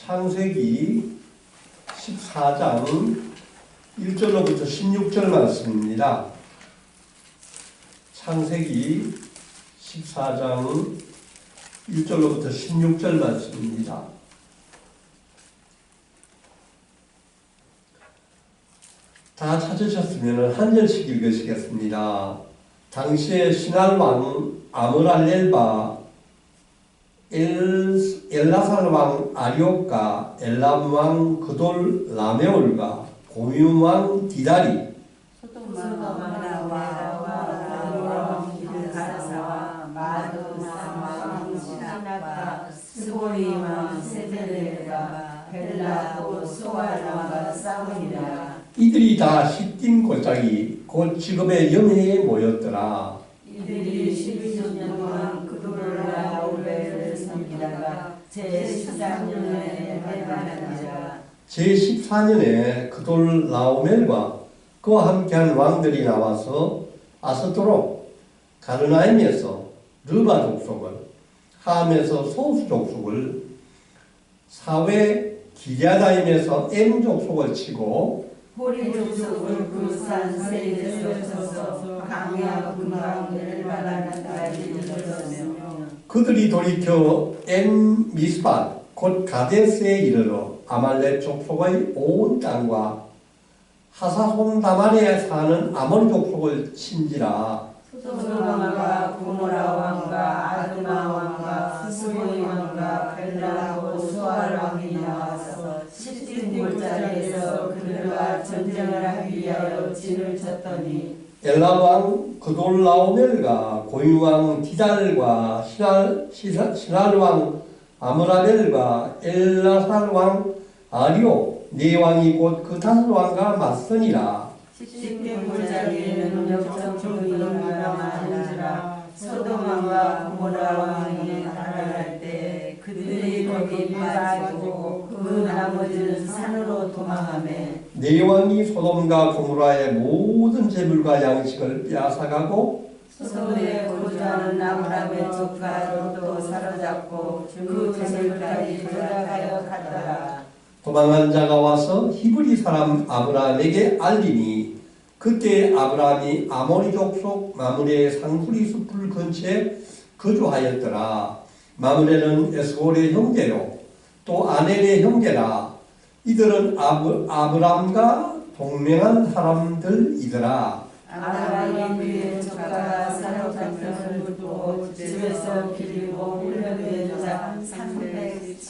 창세기 14장 1절로부터 16절 말씀입니다. 창세기 14장 1절로부터 16절 말씀입니다. 다 찾으셨으면 한 절씩 읽으시겠습니다. 당시에 신할 왕 아므랄렐과 엘라살 왕 아리옥과 엘람 왕 그돌 라메올과 고윤 왕 디다리 스보이 왕 세데레가 벨라고 소알 왕과 싸우니라. 이들이 다 시딤 골짜기 곧 지금의 염해에 모였더라. 이들이 12년 동안 그돌 라오벨을 섬기다가 제13년에 해방하니라. 제14년에 그돌 라오멜과 그와 함께한 왕들이 나와서 아스토로 가르나임에서 르바 족속을, 함에서 소수 족속을, 사회 기랴다임에서 엠 족속을 치고 호리 족속을 그 산 세일에서 쳐서 강야 금강 엘바라나까지 이르렀으며 그들이 돌이켜 엠 미스팟 곧 가데스에 이르러 아말렉 족속의 온 땅과 하사손 다말에 사는 아모리 족속을 친지라. 소돔과 고모라 왕과 아드마 왕과 스보이 왕과 벨라고 소알 왕이 나와서 시딤 골짜기에서 그들과 전쟁을 하기 위하여 진을 쳤더니 엘람 왕 그돌 라오멜과 고유 왕 디달과 신할 왕 아므라벨과 엘라살 왕 아리오 네 왕이 곧 그 다섯 왕과 맞서니라. 시딤 골짜기에는 역청총이 많은지라 소돔 왕과 고모라 왕이 달아날 때 그들이 거기 빠지고 그 나머지는 산으로 도망하며 네 왕이 소돔과 고모라의 모든 재물과 양식을 빼앗아가고 소돔에 거주하는 아브라함의 조카 롯도 사로잡고 그 재물까지 조작하여 갔더라. 도망한 자가 와서 히브리 사람 아브라함에게 알리니 그때 아브라함이 아모리 족속 마므레의 상수리 숲을 근처에 거주하였더라. 마므레는 에스골의 형제요 또 아넬의 형제라. 이들은 아브라함과 동맹한 사람들이더라. 아브라함이 그의 조카가 사로잡힌 롯도 집에서 빌리고 훈련된 자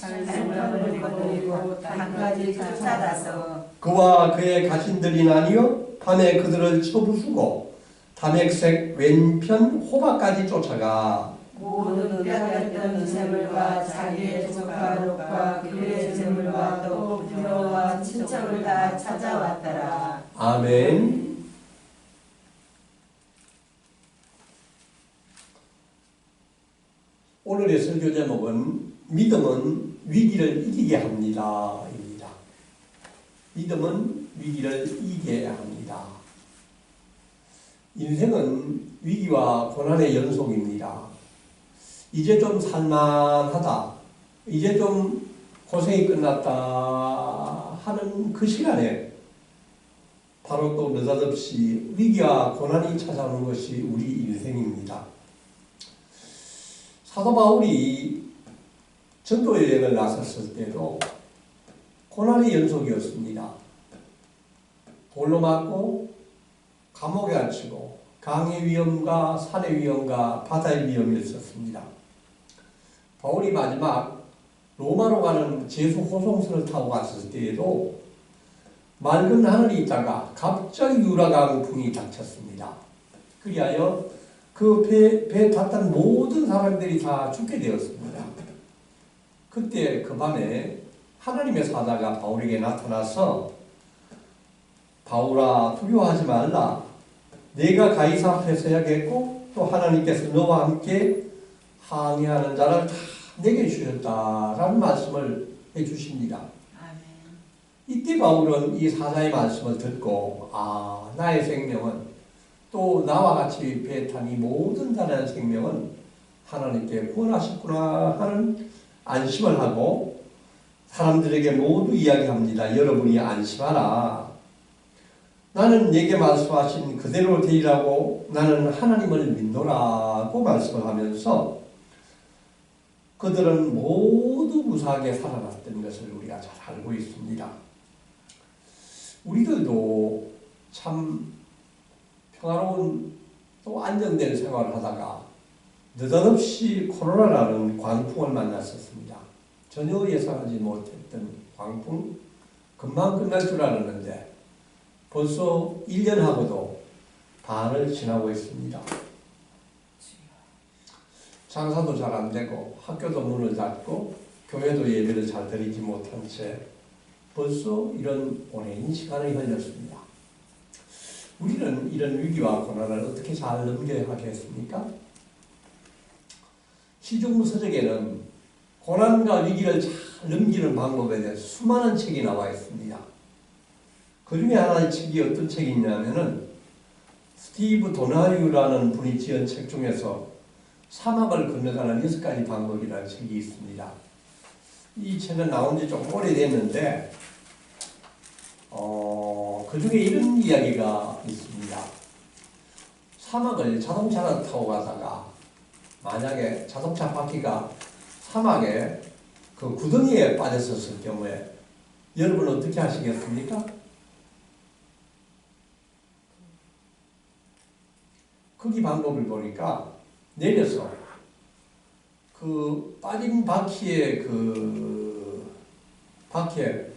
300명을 거느리고 단까지 쫓아가서 그와 그의 가신들이 나뉘어 밤에 그들을 쳐부수고 다맥색 왼편 호박까지 쫓아가 모든 빼앗겼던 재물과 자기의 조카 롯과 그의 재물과 또 부녀와 친척을 다 찾아왔더라. 아멘. 오늘의 설교 제목은 믿음은 위기를 이기게 합니다. 입니다. 믿음은 위기를 이기게 합니다. 인생은 위기와 고난의 연속입니다. 이제 좀 살만하다, 이제 좀 고생이 끝났다 하는 그 시간에 바로 또 느닷없이 위기와 고난이 찾아오는 것이 우리 인생입니다. 사도 바울이 전도 여행을 나섰을 때도 고난의 연속이었습니다. 돌로 맞고 감옥에 갇히고 강의 위험과 산의 위험과 바다의 위험이 있었습니다. 바울이 마지막 로마로 가는 제수 호송선을 타고 갔을 때에도 맑은 하늘이 있다가 갑자기 유라강풍이 닥쳤습니다. 그리하여 그 배에 탔던 모든 사람들이 다 죽게 되었습니다. 그때 그 밤에 하나님의 사자가 바울에게 나타나서 바울아 두려워하지 말라. 내가 가이사 앞에 서야겠고 또 하나님께서 너와 함께 항해하는 자를 다 내게 주셨다라는 말씀을 해주십니다. 이때 바울은 이 사자의 말씀을 듣고 나의 생명은 또 나와 같이 배에 탄 이 모든 다른 생명은 하나님께 구원하셨구나 하는 안심을 하고 사람들에게 모두 이야기합니다. 여러분이 안심하라. 나는 내게 말씀하신 그대로 되리라고 나는 하나님을 믿노라고 말씀을 하면서 그들은 모두 무사하게 살아났던 것을 우리가 잘 알고 있습니다. 우리들도 참 평화로운 또 안정된 생활을 하다가 느닷없이 코로나라는 광풍을 만났었습니다. 전혀 예상하지 못했던 광풍, 금방 끝날 줄 알았는데 벌써 1년하고도 반을 지나고 있습니다. 장사도 잘 안되고 학교도 문을 닫고 교회도 예배를 잘 드리지 못한 채 벌써 이런 오랜 시간이 흘렸습니다. 우리는 이런 위기와 고난을 어떻게 잘 넘겨야 하겠습니까? 시중서적에는 고난과 위기를 잘 넘기는 방법에 대해서 수많은 책이 나와 있습니다. 그 중에 하나의 책이 어떤 책이냐면은 스티브 도나유라는 분이 지은 책 중에서 사막을 건너가는 6가지 방법이라는 책이 있습니다. 이 책은 나온 지 조금 오래됐는데 그 중에 이런 이야기가 있습니다. 사막을 자동차를 타고 가다가 만약에 자동차 바퀴가 사막에 그 구덩이에 빠졌었을 경우에 여러분 어떻게 하시겠습니까? 거기 방법을 보니까 내려서 그 빠진 바퀴에 바퀴에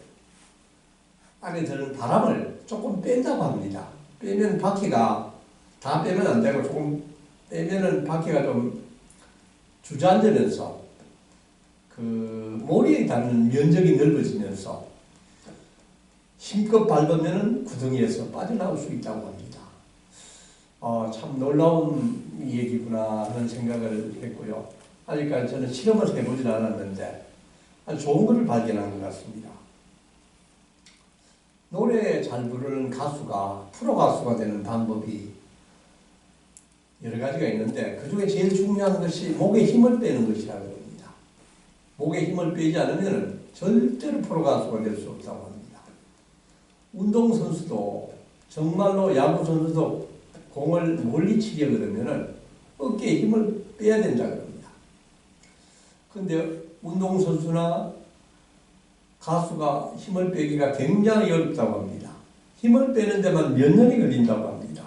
안에 드는 바람을 조금 뺀다고 합니다. 빼면 바퀴가 다 빼면 안 되고 조금 빼면은 바퀴가 좀 주저앉으면서 그 모리에 닿는 면적이 넓어지면서 힘껏 밟으면은 구덩이에서 빠져나올 수 있다고 합니다. 참 놀라운 얘기구나 하는 생각을 했고요. 아직까지 저는 실험을 해보진 않았는데 아주 좋은 것을 발견한 것 같습니다. 노래 잘 부르는 가수가 프로 가수가 되는 방법이 여러 가지가 있는데 그 중에 제일 중요한 것이 목에 힘을 빼는 것이라고 합니다. 목에 힘을 빼지 않으면 절대로 프로 가수가 될 수 없다고 합니다. 운동선수도 정말로 야구선수도 공을 멀리 치려 그러면 어깨에 힘을 빼야 된다고 합니다. 그런데 운동선수나 가수가 힘을 빼기가 굉장히 어렵다고 합니다. 힘을 빼는 데만 몇 년이 걸린다고 합니다.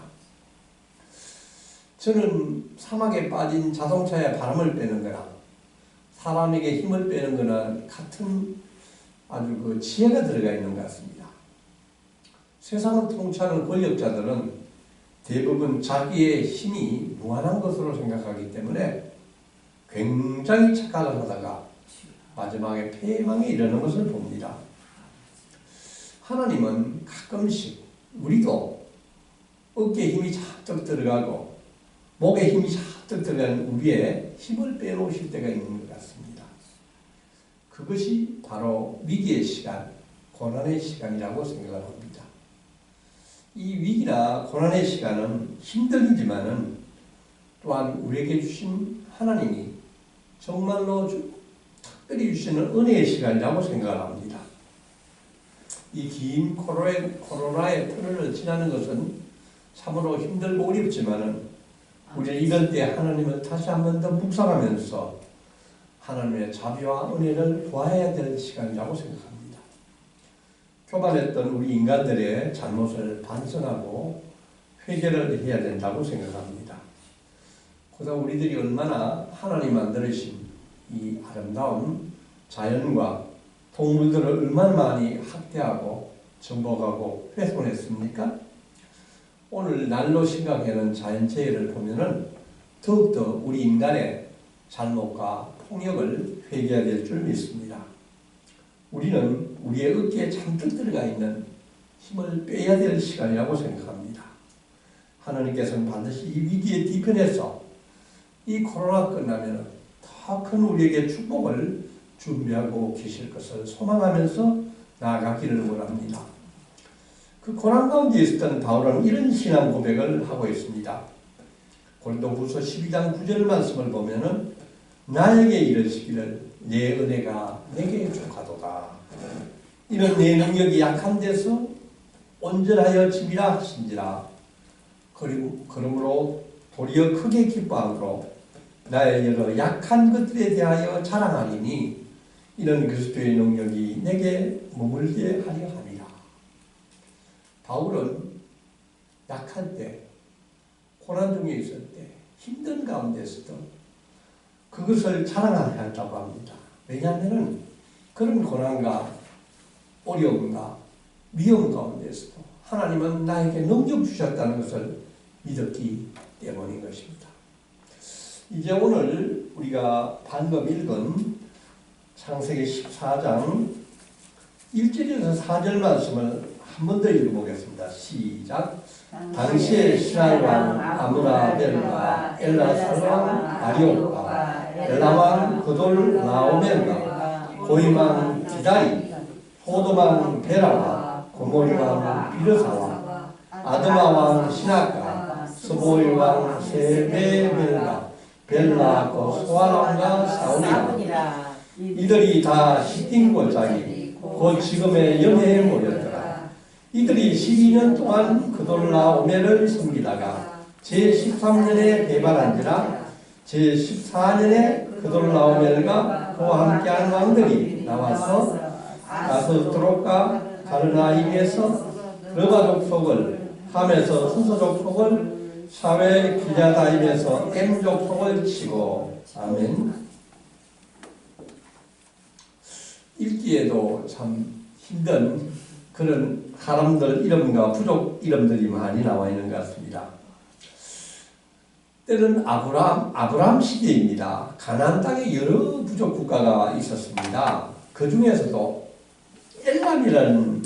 저는 사막에 빠진 자동차에 바람을 빼는 거나 사람에게 힘을 빼는 거나 같은 아주 그 지혜가 들어가 있는 것 같습니다. 세상을 통치하는 권력자들은 대부분 자기의 힘이 무한한 것으로 생각하기 때문에 굉장히 착각을 하다가 마지막에 패망에 이르는 것을 봅니다. 하나님은 가끔씩 우리도 어깨에 힘이 잔뜩 들어가고 목에 힘이 잔뜩 들어간 우리의 힘을 빼놓으실 때가 있는 것 같습니다. 그것이 바로 위기의 시간, 고난의 시간이라고 생각을 합니다. 이 위기나 고난의 시간은 힘들지만은 또한 우리에게 주신 하나님이 정말로 특별히 주시는 은혜의 시간이라고 생각을 합니다. 이 긴 코로나의 터널을 지나는 것은 참으로 힘들고 어렵지만은 우리는 이럴 때 하나님을 다시 한 번 더 묵상하면서 하나님의 자비와 은혜를 보아야 될 시간이라고 생각합니다. 교만했던 우리 인간들의 잘못을 반성하고 회개를 해야 된다고 생각합니다. 그다음 우리들이 얼마나 하나님 만드신 이 아름다운 자연과 동물들을 얼마나 많이 학대하고 정복하고 훼손했습니까? 오늘 날로 심각해하는 자연재해를 보면은 더욱더 우리 인간의 잘못과 폭력을 회개해야 될 줄 믿습니다. 우리는 우리의 어깨에 잔뜩 들어가 있는 힘을 빼야 될 시간이라고 생각합니다. 하나님께서는 반드시 이 위기의 뒤편에서 이 코로나 끝나면 더 큰 우리에게 축복을 준비하고 계실 것을 소망하면서 나아가기를 원합니다. 그 고난 가운데 있었던 바울은 이런 신앙 고백을 하고 있습니다. 고린도후서 12장 9절 말씀을 보면은 나에게 이르시기를 내 은혜가 내게 족하도다 이런 내 능력이 약한 데서 온전하여 짐이라 하신지라. 그리고 그러므로 도리어 크게 기뻐함으로 나의 여러 약한 것들에 대하여 자랑하리니 이런 그리스도의 능력이 내게 머물게 하려 함이라. 바울은 약할 때, 고난 중에 있을 때, 힘든 가운데서도 그것을 자랑하려 한다고 합니다. 왜냐하면 그런 고난과 어려움과 위험 가운데서도 하나님은 나에게 능력 주셨다는 것을 믿었기 때문인 것입니다. 이제 오늘 우리가 방금 읽은 창세기 14장 1절에서 4절 말씀을 한 번 더 읽어보겠습니다. 시작. 당시에 이스라엘 왕 아므라벨과 엘라살 왕 아리옥과 엘라왕 그돌라오멜과 고임왕 디다리 호도왕 베라와 고모리왕 비르사와 아드마왕 시나가 스보일왕 세베벨과 벨라고 소아람과 사울이라. 이들이 다 시딤 골짜기 곧 지금의 연해에 모였더라. 이들이 12년 동안 그돌라오멜을 섬기다가 제13년에 배반한지라. 제14년에 그돌라오멜과 그와 함께한 왕들이 나와서 아스트롯과 가르나임에서 르바족 속을, 함에서 수소족 속을, 사회 기자다임에서 M족 속을 치고. 아멘. 읽기에도 참 힘든 그런 사람들 이름과 부족 이름들이 많이 나와 있는 것 같습니다. 때는 아브라함 시대입니다. 가나안 땅에 여러 부족 국가가 있었습니다. 그 중에서도 엘람이라는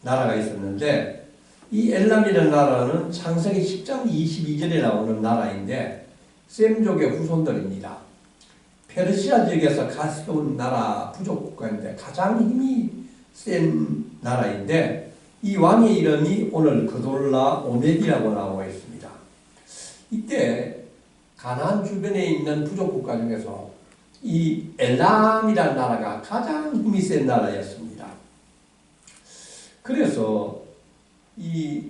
나라가 있었는데, 이 엘람이라는 나라는 창세기 10장 22절에 나오는 나라인데 셈족의 후손들입니다. 페르시아 지역에서 가세운 나라 부족 국가인데 가장 힘이 센 나라인데, 이 왕의 이름이 오늘 그돌라오멜이라고 나오고 있습니다. 이때 가나안 주변에 있는 부족 국가 중에서 이 엘람이라는 나라가 가장 힘이 센 나라였습니다. 그래서 이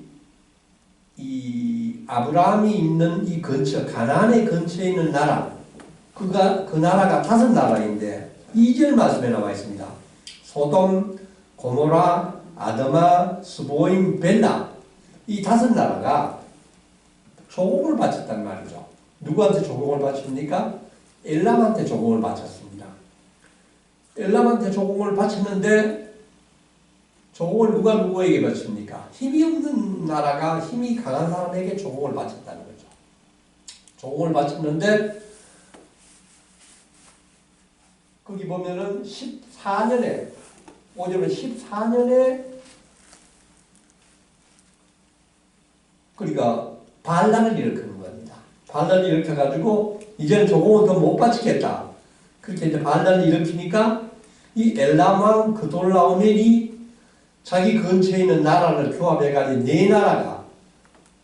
아브라함이 있는 이 근처, 가나안의 근처에 있는 나라, 그 나라가 5나라인데 2절 말씀에 나와 있습니다. 소돔, 고모라, 아드마, 스보임, 벨라, 이 5나라가 조공을 바쳤단 말이죠. 누구한테 조공을 바칩니까? 엘람한테 조공을 바쳤습니다. 엘람한테 조공을 바쳤는데 조공을 누가 누구에게 바칩니까? 힘이 없는 나라가 힘이 강한 사람에게 조공을 바쳤다는 거죠. 조공을 바쳤는데 거기 보면은 14년에 5절은 14년에 그러니까 반란을 일으키는 겁니다. 반란을 일으켜가지고 이제는 조공을 더 못 바치겠다. 그렇게 이제 반란을 일으키니까 이 엘람왕 그돌라오멜이 자기 근처에 있는 나라를 교합해가지고 4나라가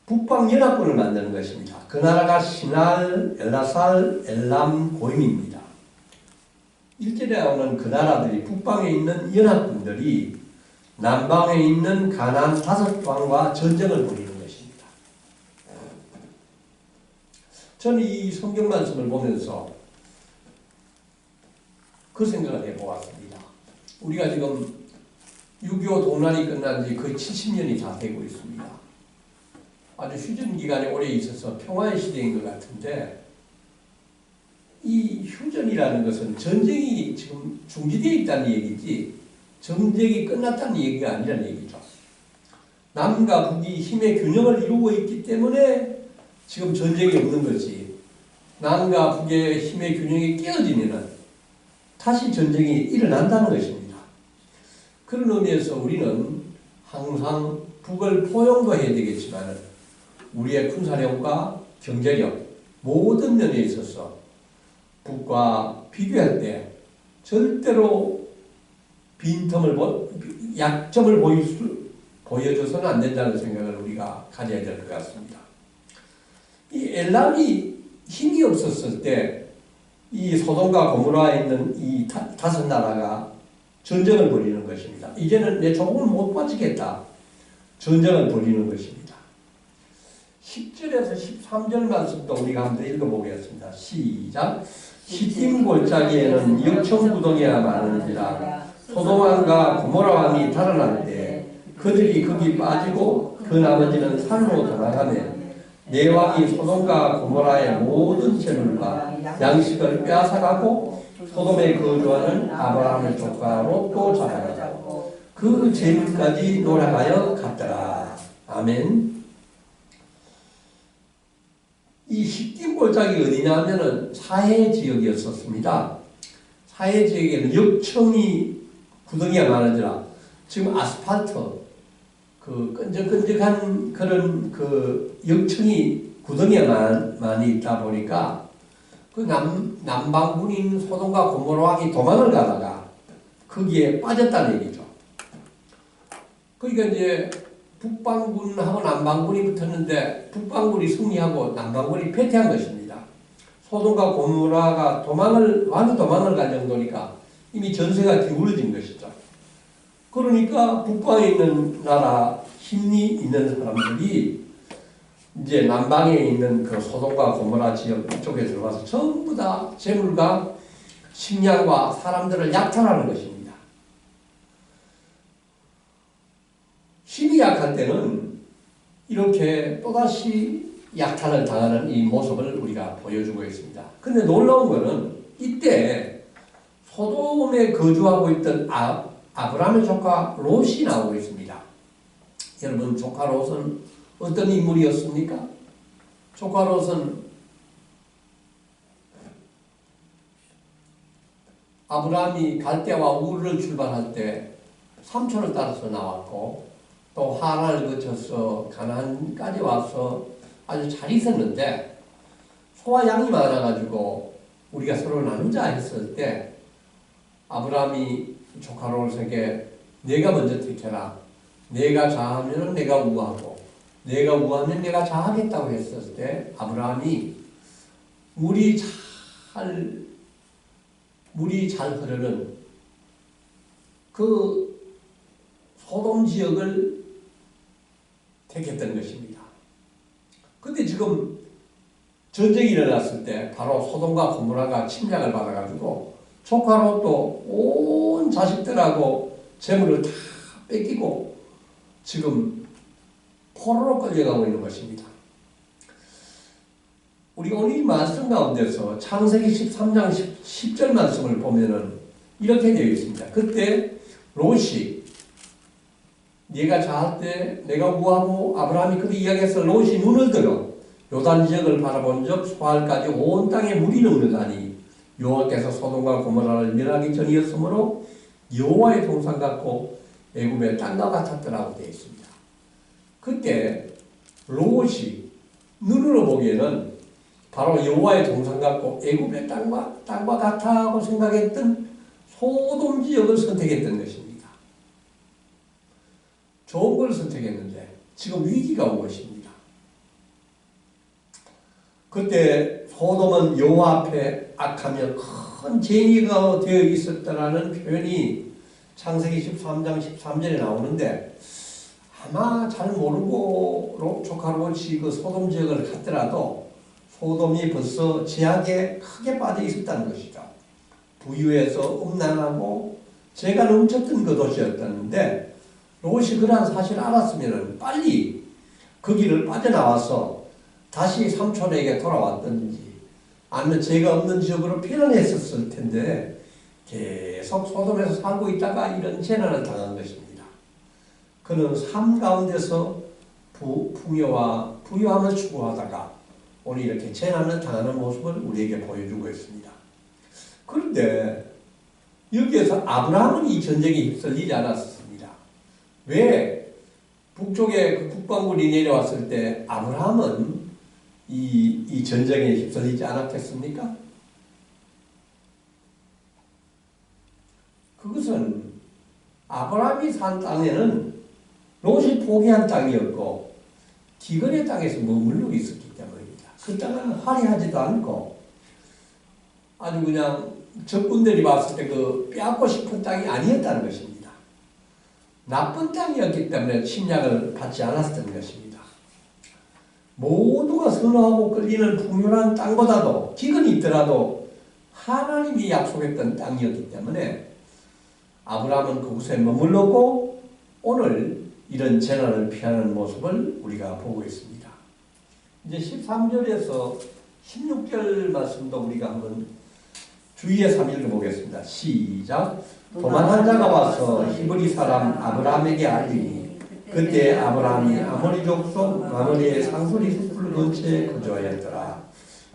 북방연합군을 만드는 것입니다. 그 나라가 시날, 엘라살, 엘람, 고임입니다. 1절에 나오는 그 나라들이 북방에 있는 연합군들이 남방에 있는 가나안 5왕과 전쟁을 벌이는 것입니다. 저는 이 성경 말씀을 보면서 그 생각을 해보았습니다. 우리가 지금 6.25 동란이 끝난 지 거의 70년이 다 되고 있습니다. 아주 휴전 기간이 오래 있어서 평화의 시대인 것 같은데, 이 휴전이라는 것은 전쟁이 지금 중지되어 있다는 얘기지 전쟁이 끝났다는 얘기가 아니라는 얘기죠. 남과 북이 힘의 균형을 이루고 있기 때문에 지금 전쟁이 없는 거지, 남과 북의 힘의 균형이 깨어지면 다시 전쟁이 일어난다는 것입니다. 그런 의미에서 우리는 항상 북을 포용도 해야 되겠지만 우리의 군사력과 경제력 모든 면에 있어서 북과 비교할 때 절대로 약점을 보여줘서는 안 된다는 생각을 우리가 가져야 될 것 같습니다. 이 엘람이 힘이 없었을 때 이 소돔과 고모라에 있는 이 5나라가 전쟁을 벌이는 것입니다. 이제는 내 조국을 못 바치겠다. 전쟁을 벌이는 것입니다. 10절에서 13절 말씀도 우리가 한번 읽어보겠습니다. 시작. 시딤 골짜기에는 역청구덩이가 많은지라 소돔왕과 고모라 왕이 달아날 때 그들이 거기 빠지고 그 나머지는 산으로 돌아가며 내 왕이 소돔과 고모라의 모든 재물과 양식을 빼앗아가고 소돔에 거주하는 아브라함의 조카 롯도 잡아가고 그 재물까지 돌아가여 갔더라. 아멘. 이 시딤 골짜기 어디냐 하면은 사해 지역이었었습니다. 사해 지역에는 역청이 구덩이가 많은지라 지금 아스팔트 그 끈적끈적한 그런 그 역청이 구덩이가 많이 있다 보니까 그 남방군인 소돔과 고모라 왕이 도망을 가다가 거기에 빠졌다는 얘기죠. 그러니까 이제 북방군하고 남방군이 붙었는데 북방군이 승리하고 남방군이 패퇴한 것입니다. 소돔과 고모라가 왕이 도망을 갈 정도니까 이미 전세가 기울어진 것이죠. 그러니까 북방에 있는 나라 힘이 있는 사람들이 이제 남방에 있는 그 소돔과 고모라 지역 쪽에 들어가서 전부 다 재물과 식량과 사람들을 약탈하는 것입니다. 힘이 약할 때는 이렇게 또다시 약탈을 당하는 이 모습을 우리가 보여주고 있습니다. 근데 놀라운 것은 이때 소돔에 거주하고 있던 아브라함의 조카 롯이 나오고 있습니다. 여러분, 조카 롯은 어떤 인물이었습니까? 조카 롯은 아브라함이 갈대와 우르를 출발할 때 삼촌을 따라서 나왔고 또 하란을 거쳐서 가나안까지 와서 아주 잘 있었는데 소와 양이 많아가지고 우리가 서로 나누자 했을 때 아브라함이 조카 롯에게 내가 먼저 택해라. 내가 좌하면 내가 우하고 내가 우하면 내가 좌하겠다고 했을 때 아브라함이 물이 잘 흐르는 그 소돔 지역을 택했던 것입니다. 근데 지금 전쟁이 일어났을 때 바로 소돔과 고모라가 침략을 받아가지고 조카 롯도 온 자식들하고 재물을 다 뺏기고 지금 포로로 끌려가고 있는 것입니다. 우리가 오늘 이 말씀 가운데서 창세기 13장 10절 말씀을 보면은 이렇게 되어 있습니다. 그때 롯이 네가 자할 때 내가 우하고 아브라함이 그렇게 이야기해서 롯이 눈을 들어 요단 지역을 바라본 적 소알까지 온 땅에 물이 넘어가니 여호와께서 소돔과 고모라를 멸하기 전이었으므로 여호와의 동산 같고 애굽의 땅과 같았더라고 되어 있습니다. 그때 롯이 눈으로 보기에는 바로 여호와의 동산 같고 애굽의 땅과 같다고 생각했던 소돔 지역을 선택했던 것입니다. 좋은 걸 선택했는데 지금 위기가 온 것입니다. 그때 소돔은 여호와 앞에 악하며 큰 죄가 되어 있었다라는 표현이 창세기 13장 13절에 나오는데 아마 잘 모르고 조카 롯이 그 소돔 지역을 갔더라도 소돔이 벌써 죄악에 크게 빠져 있었다는 것이죠. 부유해서 음란하고 죄가 넘쳤던 그 도시였다는데 롯이 그러한 사실을 알았으면 빨리 거기를 빠져나와서 다시 삼촌에게 돌아왔든지 아니면 죄가 없는 지역으로 피난했었을 텐데 계속 소돔에서 살고 있다가 이런 재난을 당한 것입니다. 그는 삶 가운데서 풍요와 부유함을 추구하다가 오늘 이렇게 재난을 당하는 모습을 우리에게 보여주고 있습니다. 그런데 여기에서 아브라함은 이 전쟁에 휩쓸리지 않았습니다. 왜 북쪽에 그 북방군이 내려왔을 때 아브라함은 이 전쟁에 휩쓸리지 않았겠습니까? 그것은 아브라함이 산 땅에는 롯이 포기한 땅이었고 기근의 땅에서 머물러 있었기 때문입니다. 그 땅은 화려하지도 않고 아주 그냥 적군들이 봤을 때 그 빼앗고 싶은 땅이 아니었다는 것입니다. 나쁜 땅이었기 때문에 침략을 받지 않았던 것입니다. 모두가 선호하고 끌리는 풍요한 땅보다도 기근이 있더라도 하나님이 약속했던 땅이었기 때문에 아브라함은 그곳에 머물렀고 오늘 이런 재난을 피하는 모습을 우리가 보고 있습니다. 이제 13절에서 16절 말씀도 우리가 한번 주의해서 읽어보겠습니다. 시작. 도망한 자가 와서 히브리 사람 아브라함에게 알리니 그때 아브라함이 아모리 족속 마므레의 상수리 숲을 근처에 거주하였더라.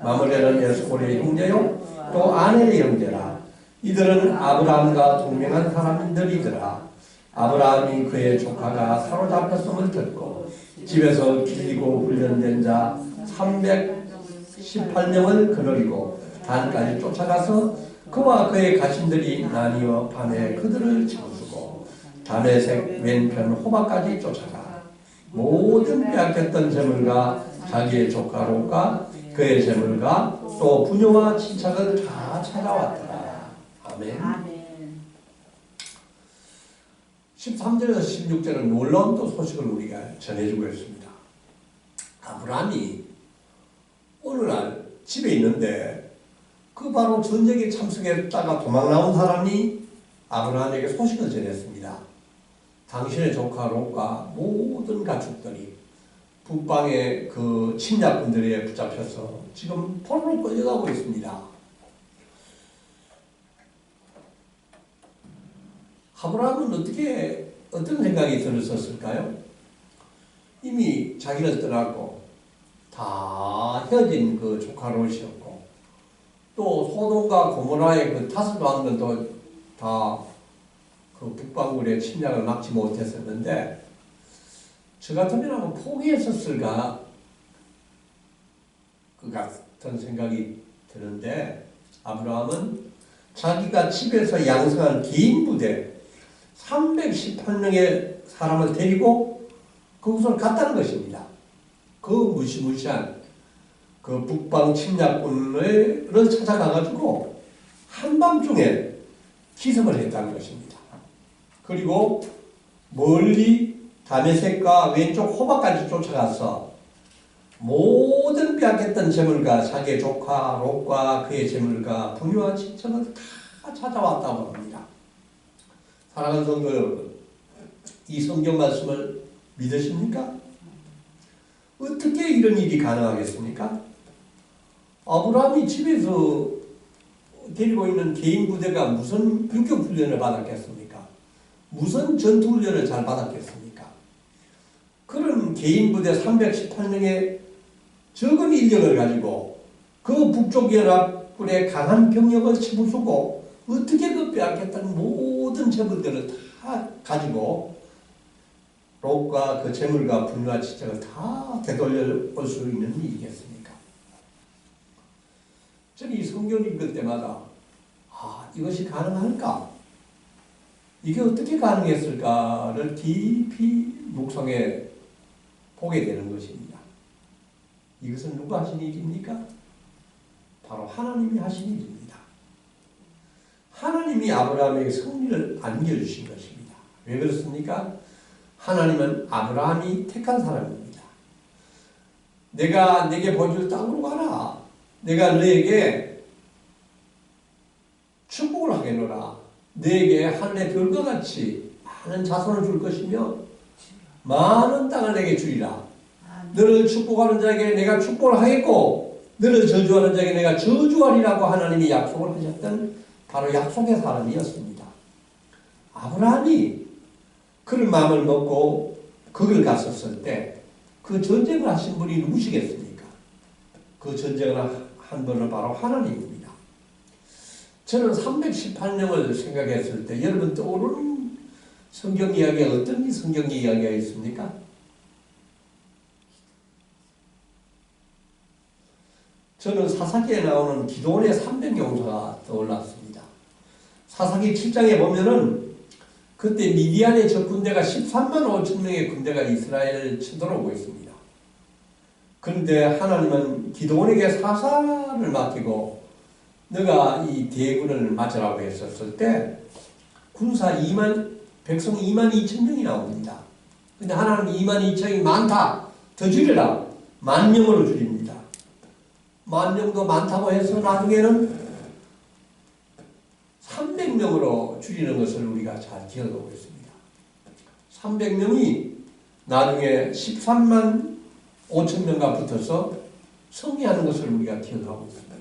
마므레는 에스콜의 형제요 또 아넬의 형제라. 이들은 아브라함과 동맹한 사람들이더라. 아브라함이 그의 조카가 사로잡혔음을 듣고 집에서 길리고 훈련된 자 318명을 거느리고 단까지 쫓아가서 그와 그의 가신들이 나뉘어 밤에 그들을 채워주고 다메섹 왼편 호박까지 쫓아가 모든 빼앗겼던 재물과 자기의 조카 롯과 그의 재물과 또 부녀와 친척을 다 찾아왔더라. 아멘. 13절에서 16절은 놀라운 또 소식을 우리가 전해주고 있습니다. 아브라함이 어느 날 집에 있는데 그 바로 전쟁에 참석했다가 도망 나온 사람이 아브라함에게 소식을 전했습니다. 당신의 조카 롯과 모든 가축들이 북방의 그 침략군들에 붙잡혀서 지금 포로로 끌려가고 있습니다. 아브라함은 어떤 생각이 들었을까요? 이미 자기를 떠났고 다 헤어진 그 조카 롯이었고 또 소돔과 고모라의 그 다섯 왕들도 다 그 북방군의 침략을 막지 못했었는데 저 같으면 아마 포기했었을까 그 같은 생각이 드는데 아브라함은 자기가 집에서 양성한 개인 부대 318명의 사람을 데리고 그곳을 갔다는 것입니다. 그 무시무시한 그 북방 침략군을 찾아가가지고 한밤중에 기습을 했다는 것입니다. 그리고 멀리 다메섹과 왼쪽 호박까지 쫓아가서 모든 빼앗겼던 재물과 자기의 조카 롯과 그의 재물과 부녀와 친척을 다 찾아왔다고 합니다. 사랑하는 성도 여러분, 이 성경 말씀을 믿으십니까? 어떻게 이런 일이 가능하겠습니까? 아브라함이 집에서 데리고 있는 개인 부대가 무슨 유격 훈련을 받았겠습니까? 무슨 전투 훈련을 잘 받았겠습니까? 그런 개인 부대 318명의 적은 인력을 가지고 그 북쪽 연합군의 강한 병력을 치부수고 어떻게 그 빼앗겼던 모든 재물들을 다 가지고 롯과 그 재물과 분노와 친척을 다 되돌려 올 수 있는 일이겠습니까? 저는 이 성경 읽을 때마다 이것이 가능할까? 이게 어떻게 가능했을까를 깊이 묵상해 보게 되는 것입니다. 이것은 누가 하신 일입니까? 바로 하나님이 하신 일입니다. 하나님이 아브라함에게 승리를 안겨주신 것입니다. 왜 그렇습니까? 하나님은 아브라함이 택한 사람입니다. 내가 네게 보여줄 땅으로 가라. 내가 너에게 축복을 하겠노라. 너에게 하늘의 별과 같이 많은 자손을 줄 것이며 많은 땅을 내게 주리라. 너를 축복하는 자에게 내가 축복을 하겠고 너를 저주하는 자에게 내가 저주하리라고 하나님이 약속을 하셨던 바로 약속의 사람이었습니다. 아브라함이 그런 마음을 먹고 거길 갔었을 때 그 전쟁을 하신 분이 누구시겠습니까? 그 전쟁을 한 분은 바로 하나님입니다. 저는 318명을 생각했을 때 여러분 떠오르는 성경 이야기가 어떤 성경 이야기가 있습니까? 저는 사사기에 나오는 기도원의 300용사가 떠올랐습니다. 사사기 7장에 보면은 그때 미디안의 적 군대가 13만 5천 명의 군대가 이스라엘을 쳐들어오고 있습니다. 그런데 하나님은 기도원에게 사사를 맡기고 너가 이 대군을 맞으라고 했었을 때 백성 2만 2천 명이 나옵니다. 근데 하나님 2만 2천이 많다. 더 줄여라. 10,000명으로 줄입니다. 10,000명도 많다고 해서 나중에는 300명으로 줄이는 것을 우리가 잘 기억하고 있습니다. 300명이 나중에 13만 5천 명과 붙어서 승리하는 것을 우리가 기억하고 있습니다.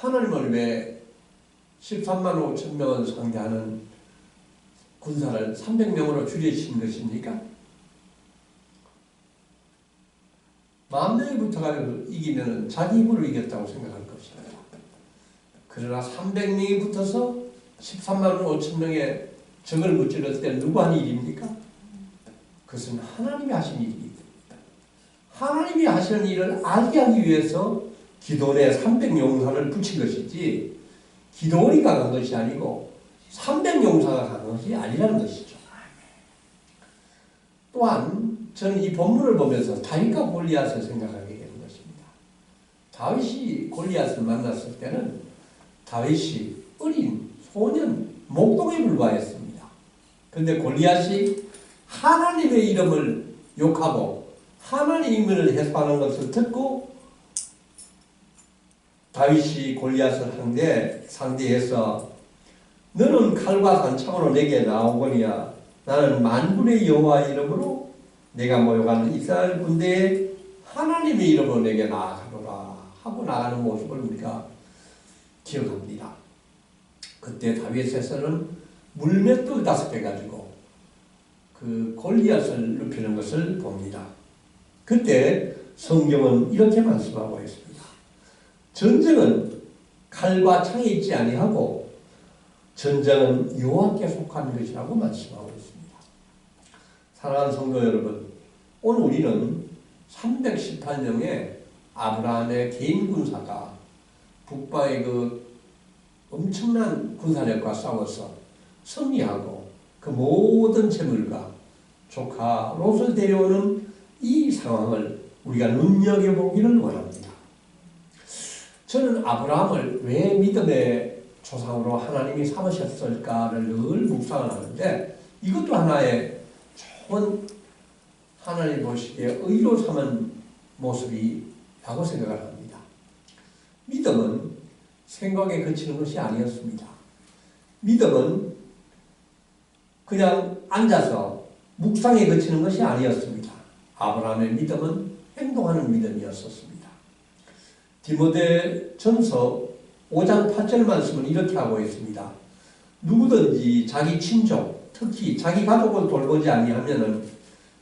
하나님은 왜 13만 5천 명을 상대하는 군사를 300명으로 줄이신 것입니까? 10,000명이 붙어가지고 이기면 자기 힘으로 이겼다고 생각할 것입니다. 그러나 300명이 붙어서 13만 5천 명의 적을 무찌렀을 때 누구 한 일입니까? 그것은 하나님이 하신 일입니다. 하나님이 하시는 일을 알게 하기 위해서 기도원에 300용사를 붙인 것이지 기도원이 강한 것이 아니고 300용사가 강한 것이 아니라는 것이죠. 또한 저는 이 본문을 보면서 다윗과 골리앗을 생각하게 되는 것입니다. 다윗이 골리앗을 만났을 때는 다윗이 어린 소년 목동에 불과했습니다. 그런데 골리앗이 하나님의 이름을 욕하고 하나님을 해석하는 것을 듣고 다윗이 골리앗을 상대해서 너는 칼과 단창으로 내게 나오거니와 나는 만군의 여호와 이름으로 내가 모여가는 이스라엘 군대에 하나님의 이름으로 내게 나아가노라 하고 나가는 모습을 우리가 기억합니다. 그때 다윗에서는 물맷돌 5개 가지고 그 골리앗을 눕히는 것을 봅니다. 그때 성경은 이렇게 말씀하고 있습니다. 전쟁은 칼과 창에 있지 아니하고 전쟁은 여호와께 속한 것이라고 말씀하고 있습니다. 사랑하는 성도 여러분, 오늘 우리는 318명의 아브라함의 개인 군사가 북방의 그 엄청난 군사력과 싸워서 승리하고 그 모든 재물과 조카 롯을 데려오는 이 상황을 우리가 눈여겨보기를 원합니다. 저는 아브라함을 왜 믿음의 조상으로 하나님이 삼으셨을까를 늘 묵상을 하는데 이것도 하나의 좋은 하나님 보시기에 의로 삼은 모습이라고 생각을 합니다. 믿음은 생각에 그치는 것이 아니었습니다. 믿음은 그냥 앉아서 묵상에 그치는 것이 아니었습니다. 아브라함의 믿음은 행동하는 믿음이었었습니다. 디모데전서 5장 8절 말씀은 이렇게 하고 있습니다. 누구든지 자기 친족, 특히 자기 가족을 돌보지 아니하면은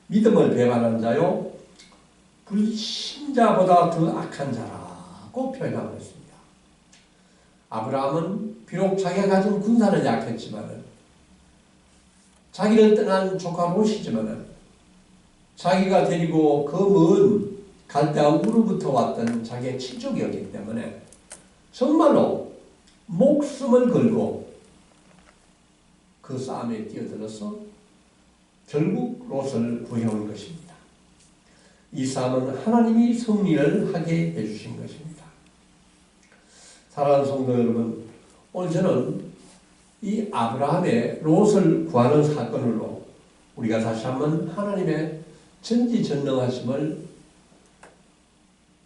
믿음을 배반한 자요 불신자보다 더 악한 자라고 표현하고 있습니다. 아브라함은 비록 자기가 가진 군사는 약했지만은 자기를 떠난 조카 롯이지만은 자기가 데리고 그 먼 갈대아 우르부터 왔던 자기의 친족이었기 때문에 정말로 목숨을 걸고 그 싸움에 뛰어들어서 결국 롯을 구해온 것입니다. 이 싸움은 하나님이 승리를 하게 해주신 것입니다. 사랑하는 성도 여러분, 오늘 저는 이 아브라함의 롯을 구하는 사건으로 우리가 다시 한번 하나님의 전지전능하심을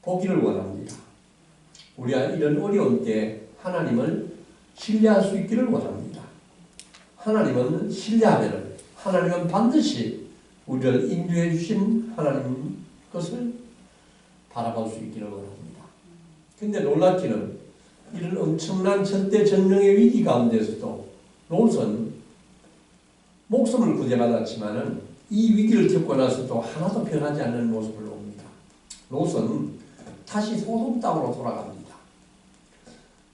보기를 원합니다. 우리가 이런 어려운 때 하나님을 신뢰할 수 있기를 원합니다. 하나님은 신뢰하면 하나님은 반드시 우리를 인도해 주신 하나님 것을 바라볼 수 있기를 원합니다. 근데 놀랍기는 이런 엄청난 절대전능의 위기 가운데서도 롯은 목숨을 구제받았지만은 이 위기를 겪고 나서도 하나도 변하지 않는 모습을 봅니다. 롯은 다시 소돔 땅으로 돌아갑니다.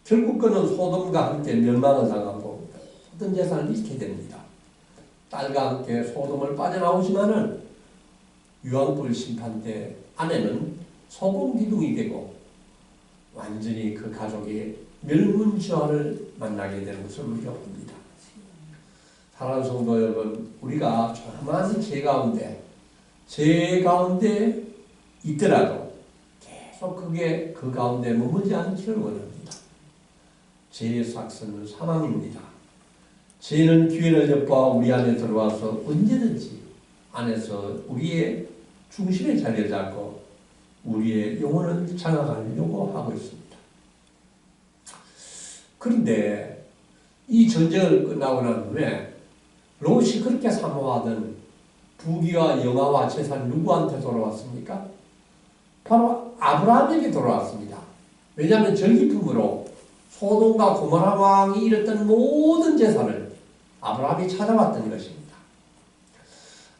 결국 그는 소돔과 함께 멸망을 당하고 모든 재산을 잃게 됩니다. 딸과 함께 소돔을 빠져나오지만은 유황불 심판 때 아내는 소금 기둥이 되고 완전히 그 가족이 멸문지화를 만나게 되는 것을 우리가 봅니다. 사랑하는 성도 여러분, 우리가 조그마한 죄 가운데 있더라도 계속 그게 그 가운데 머물지 않기를 원합니다. 죄의 삭스는 사망입니다. 죄는 기회를 엿보아 우리 안에 들어와서 언제든지 안에서 우리의 중심의 자리를 잡고 우리의 영혼을 장악하려고 하고 있습니다. 그런데 이 전쟁을 끝나고 난 후에 롯이 그렇게 사모하던 부귀와 영화와 재산이 누구한테 돌아왔습니까? 바로 아브라함에게 돌아왔습니다. 왜냐하면 전기품으로 소돔과 고모라 왕이 잃었던 모든 재산을 아브라함이 찾아왔던 것입니다.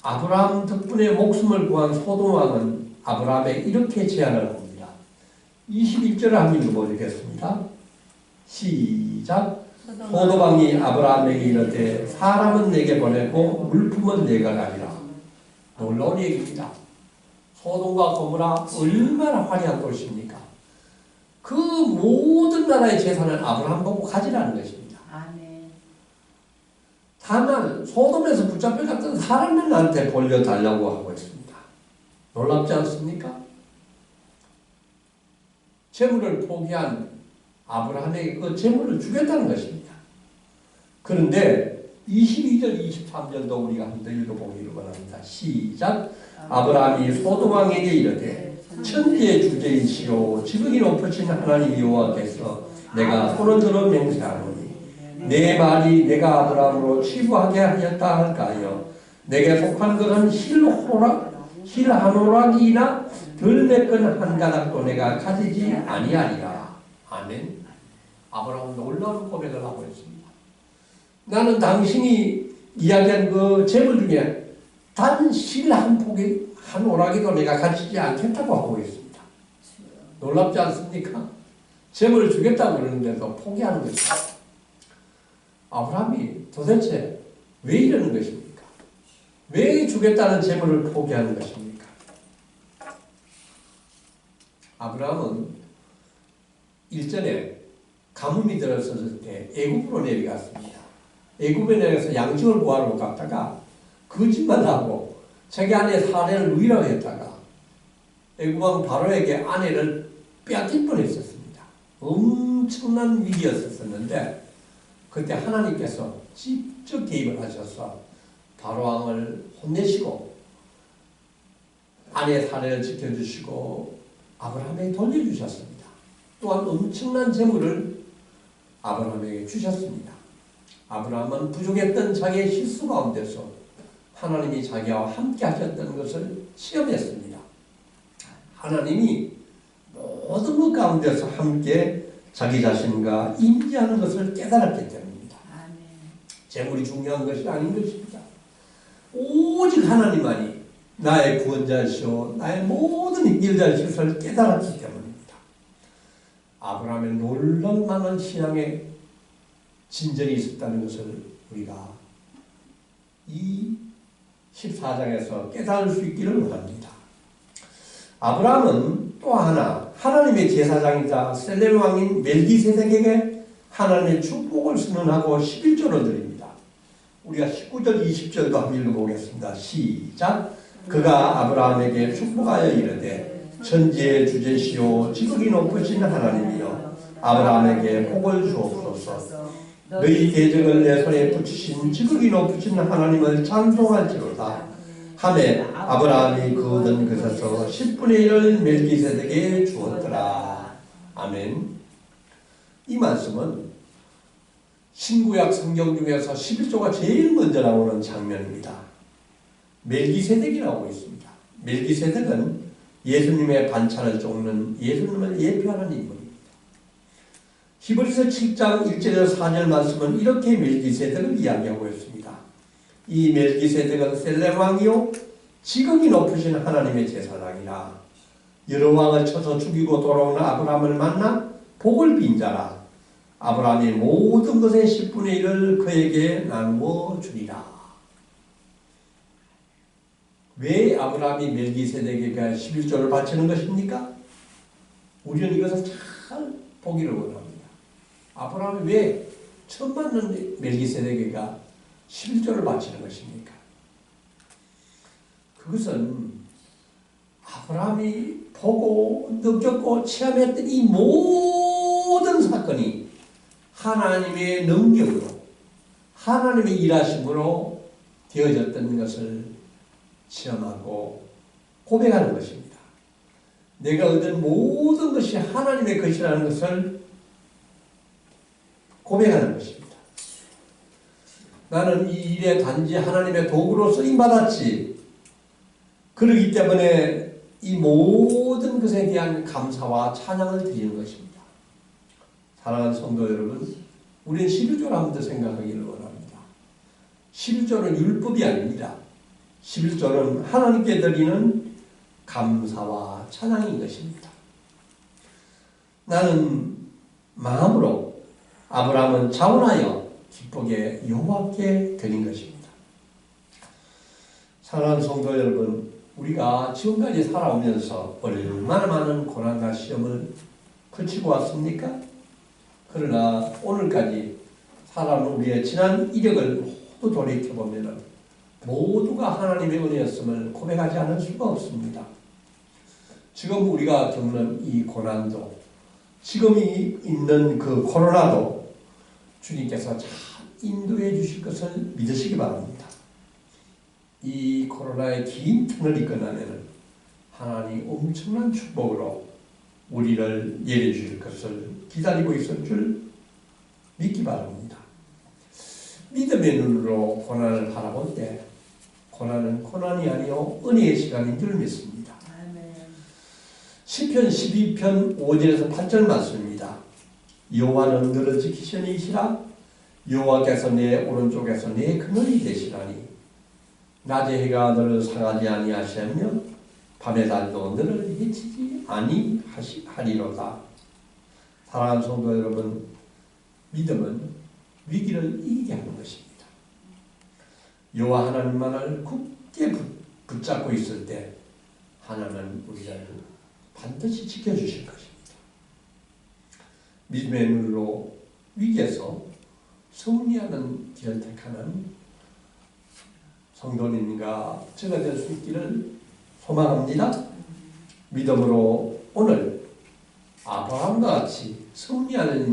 아브라함 덕분에 목숨을 구한 소돔 왕은 아브라함에게 이렇게 제안을 합니다. 21절을 한번 읽어보겠습니다. 시작. 소돔 왕이 아브라함에게 이르되 사람은 내게 보내고 물품은 내가 가리라. 놀라운 얘기입니다. 소돔과 고모라 얼마나 화려한 도시입니까? 그 모든 나라의 재산을 아브라함 보고 가지라는 것입니다. 아멘. 다만 소돔에서 붙잡혀갔던 사람을 나한테 돌려달라고 하고 있습니다. 놀랍지 않습니까? 재물을 포기한 아브라함에게 그 재물을 주겠다는 것입니다. 그런데 22절, 23절도 우리가 한번 읽어보기를 원합니다. 시작. 아브라함이 소돔 왕에게 이르되 천지의 주제이시오 지극히 높으신 하나님 여호와께서 내가 손을 들어 맹세하노니 내 말이 내가 아브라함으로 치부하게 하였다 할까요? 내게 속한 것은 실 한 오락이나 들매끈 한 가닥도 내가 가지지 아니하리라. 아멘. 아브라함은 놀라운 고백을 하고 있습니다. 나는 당신이 이야기한 그 재물 중에 단 실 한 포기 한 오락이도 내가 가지지 않겠다고 하고 있습니다. 놀랍지 않습니까? 재물을 주겠다고 그러는데도 포기하는 것입니다. 아브라함이 도대체 왜 이러는 것입니까? 왜 주겠다는 재물을 포기하는 것입니까? 아브라함은 일전에 가뭄이 들었을 때 애굽으로 내려갔습니다. 애굽에 내려가서 양식을 구하러 갔다가 거짓말하고 자기 아내 사례를 누이라고 했다가 애굽왕 바로에게 아내를 빼앗길 뻔했었습니다. 엄청난 위기였었는데 그때 하나님께서 직접 개입을 하셔서 바로왕을 혼내시고 아내 사례를 지켜주시고 아브라함에게 돌려주셨습니다. 또한 엄청난 재물을 아브라함에게 주셨습니다. 아브라함은 부족했던 자기의 실수 가운데서 하나님이 자기와 함께 하셨던 것을 시험했습니다. 하나님이 모든 것 가운데서 함께 자기 자신과 임재하는 것을 깨달았기 때문입니다. 재물이 중요한 것이 아닌 것입니다. 오직 하나님만이 나의 구원자시오 나의 모든 해결자의 것을 깨달았기 때문입니다. 아브라함의 놀라운 많은 신앙의 진전이 있었다는 것을 우리가 이 14장에서 깨달을 수 있기를 원합니다. 아브라함은 또 하나 하나님의 제사장이자 셀렘 왕인 멜기세덱에게 하나님의 축복을 선언하고 11조를 드립니다. 우리가 19절 20절도 한번 읽어보겠습니다. 시작. 그가 아브라함에게 축복하여 이르되 천지의 주제시오 지극히 높으신 하나님이여 아브라함에게 복을 주옵소서. 너희 대적을 내 손에 붙이신 지극히 높으신 하나님을 찬송할지로다 하매 아브라함이 그 얻은 것에서 10분의 1을 멜기세덱에게 주었더라. 아멘. 이 말씀은 신구약 성경 중에서 11조가 제일 먼저 나오는 장면입니다. 멜기세덱이 나오고 있습니다. 멜기세덱은 예수님의 반찬을 쫓는 예수님을 예표하는 인물입니다. 히브리서 7장 1절에서 4절 말씀은 이렇게 멜기세덱을 이야기하고 있습니다. 이 멜기세덱은 셀렘 왕이요 지극히 높으신 하나님의 제사장이라 여러 왕을 쳐서 죽이고 돌아오는 아브라함을 만나 복을 빈 자라 아브라함이 모든 것의 10분의 1을 그에게 나누어 주리라. 왜 아브라함이 멜기세덱에게 11조를 바치는 것입니까? 우리는 이것을 잘 보기를 원합니다. 아브라함이 왜 처음 만난 멜기세덱에게 11조를 바치는 것입니까? 그것은 아브라함이 보고 느꼈고 체험했던 이 모든 사건이 하나님의 능력으로 하나님의 일하심으로 되어졌던 것을 체험하고 고백하는 것입니다. 내가 얻은 모든 것이 하나님의 것이라는 것을 고백하는 것입니다. 나는 이 일에 단지 하나님의 도구로 쓰임받았지. 그렇기 때문에 이 모든 것에 대한 감사와 찬양을 드리는 것입니다. 사랑하는 성도 여러분, 우리는 11조를 한 번 더 생각하기를 원합니다. 11조는 율법이 아닙니다. 11조는 하나님께 드리는 감사와 찬양인 것입니다. 나는 마음으로 아브라함은 자원하여 기쁘게 여호와께 드린 것입니다. 사랑하는 성도 여러분, 우리가 지금까지 살아오면서 얼마나 많은 고난과 시험을 거치고 왔습니까? 그러나 오늘까지 살아온 우리의 지난 이력을 모두 돌이켜보면 모두가 하나님의 은혜였음을 고백하지 않을 수가 없습니다. 지금 우리가 겪는 이 고난도, 지금 있는 그 코로나도 주님께서 잘 인도해 주실 것을 믿으시기 바랍니다. 이 코로나의 긴 터널이 끝나면 하나님 엄청난 축복으로 우리를 예려 주실 것을 기다리고 있을 줄 믿기 바랍니다. 믿음의 눈으로 고난을 바라볼 때 고난은 고난이 아니요 은혜의 시간인 줄 믿습니다. 시편 12편 5절에서 8절 말씀입니다. 여호와는 너를 지키시는 이시라. 여호와께서 내 오른쪽에서 내 그늘이 되시라니. 낮의 해가 너를 상하지 아니하시며 밤의 달도 너를 해치지 아니하리로다. 사랑하는 성도 여러분, 믿음은 위기를 이기게 하는 것입니다. 여호와 하나님만을 굳게 붙잡고 있을 때 하나님은 우리를 반드시 지켜주실 것입니다. 믿음의 눈으로 위기에서 승리하는 길을 택하는 성도님과 제가 될 수 있기를 소망합니다. 믿음으로 오늘 아브라함과 같이 승리하는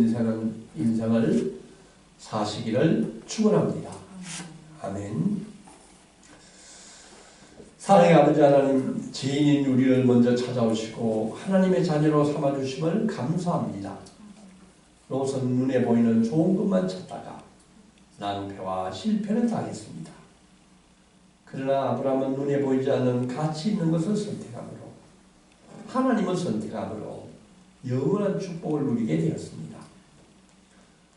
인생을 사시기를 축원합니다. 아멘. 사랑의 아버지 하나님, 죄인인 우리를 먼저 찾아오시고 하나님의 자녀로 삼아주심을 감사합니다. 롯은 눈에 보이는 좋은 것만 찾다가 낭패와 실패를 당했습니다. 그러나 아브라함은 눈에 보이지 않는 가치 있는 것을 선택함으로, 하나님을 선택함으로 영원한 축복을 누리게 되었습니다.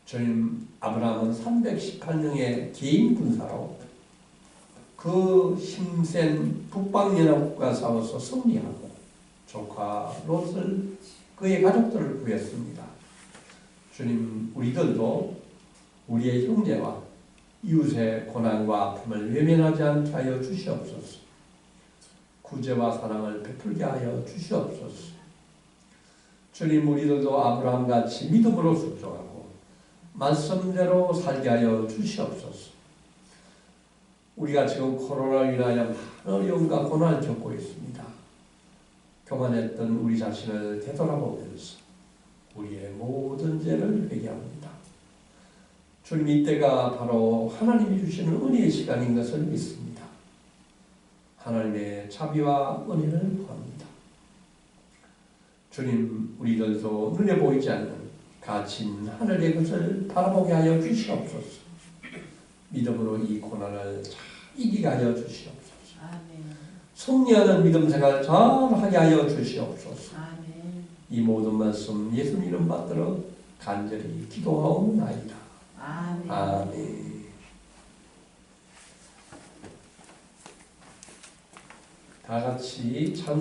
주님, 아브라함은 318명의 개인 군사로 그 힘센 북방연합국과 싸워서 승리하고 조카 롯을, 그의 가족들을 구했습니다. 주님, 우리들도 우리의 형제와 이웃의 고난과 아픔을 외면하지 않게 하여 주시옵소서. 구제와 사랑을 베풀게 하여 주시옵소서. 주님, 우리들도 아브라함같이 믿음으로 순종하고 말씀대로 살게 하여 주시옵소서. 우리가 지금 코로나로 인하여 많은 어려움과 고난을 겪고 있습니다. 교만했던 우리 자신을 되돌아보면서 우리의 모든 죄를 회개합니다. 주님, 이때가 바로 하나님이 주시는 은혜의 시간인 것을 믿습니다. 하나님의 자비와 은혜를 구합니다. 주님, 우리들도 눈에 보이지 않는 가진 하늘의 것을 바라보게 하여 주시옵소서. 믿음으로 이 고난을 잘 이기게 하여 주시옵소서. 아멘. 승리하는 믿음 생활 잘 하게 하여 주시옵소서. 아멘. 이 모든 말씀 예수님 이름 받들어 간절히 기도하옵나이다. 아멘. 아멘. 다 같이 찬